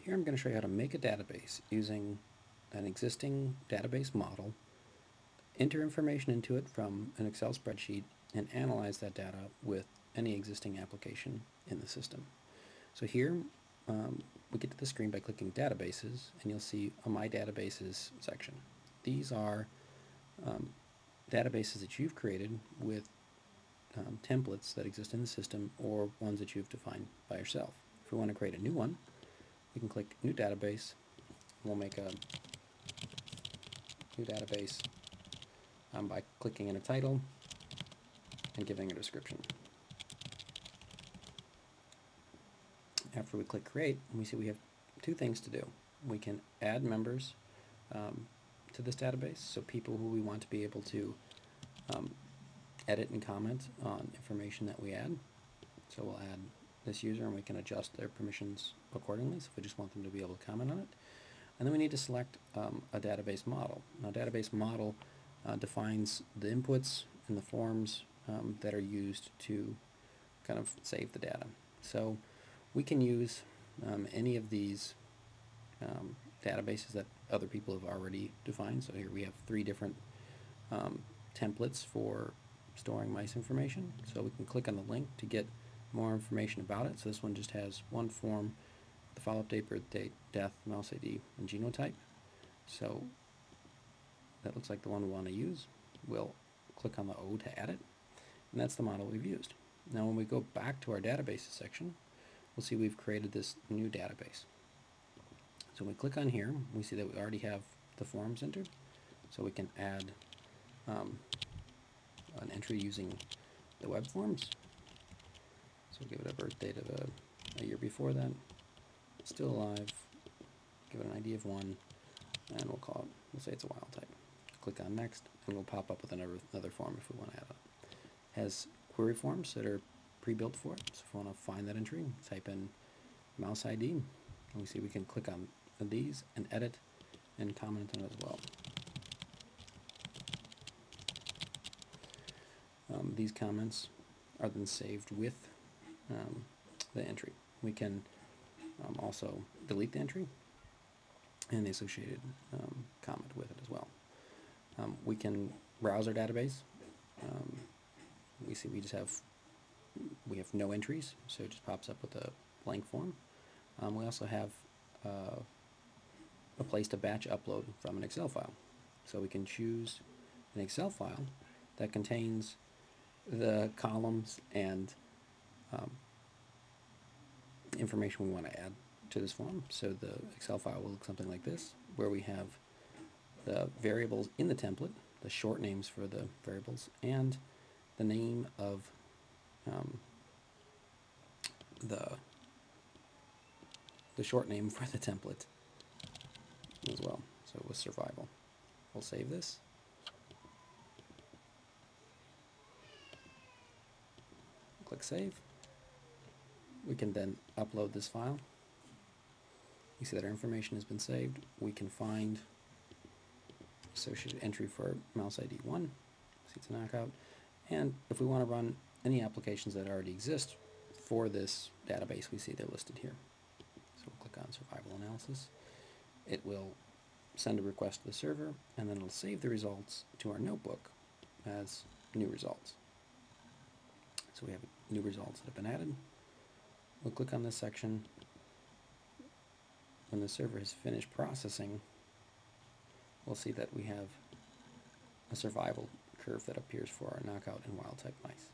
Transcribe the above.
Here I'm going to show you how to make a database using an existing database model, enter information into it from an Excel spreadsheet, and analyze that data with any existing application in the system. So here we get to the screen by clicking Databases, and you'll see a My Databases section. These are databases that you've created with templates that exist in the system or ones that you've defined by yourself. If we want to create a new one, we can click New Database. We'll make a new database by clicking in a title and giving a description. After we click Create, we see we have two things to do. We can add members to this database, so people who we want to be able to edit and comment on information that we add. So we'll add this user and we can adjust their permissions accordingly, so if we just want them to be able to comment on it. And then we need to select a database model. Now, a database model defines the inputs and the forms that are used to kind of save the data. So we can use any of these databases that other people have already defined. So here we have 3 different templates for storing mice information. So we can click on the link to get more information about it. So this one just has one form, the follow-up date, birth date, death, mouse ID, and genotype. So that looks like the one we want to use. We'll click on the O to add it, and that's the model we've used. Now when we go back to our databases section, we'll see we've created this new database. So when we click on here, we see that we already have the forms entered, so we can add an entry using the web forms. So give it a birth date of a year before that, still alive, give it an ID of 1, and we'll say it's a wild type. Click on next, and it'll pop up with another form if we want to add it. It has query forms that are pre-built for it, so if we want to find that entry, type in mouse ID, and we see we can click on these and edit and comment on it as well. These comments are then saved with the entry. We can also delete the entry and the associated comment with it as well. We can browse our database. We see we have no entries, so it just pops up with a blank form. We also have a place to batch upload from an Excel file. So we can choose an Excel file that contains the columns and information we want to add to this form. So the Excel file will look something like this, where we have the variables in the template, the short names for the variables, and the name of the short name for the template as well. So it was survival. We'll save this. Click Save. We can then upload this file. You see that our information has been saved. We can find associated entry for mouse ID 1. See it's a knockout. And if we want to run any applications that already exist for this database, we see they're listed here. So we'll click on Survival Analysis. It will send a request to the server, and then it'll save the results to our notebook as new results. So we have new results that have been added. We'll click on this section. When the server has finished processing, we'll see that we have a survival curve that appears for our knockout and wild type mice.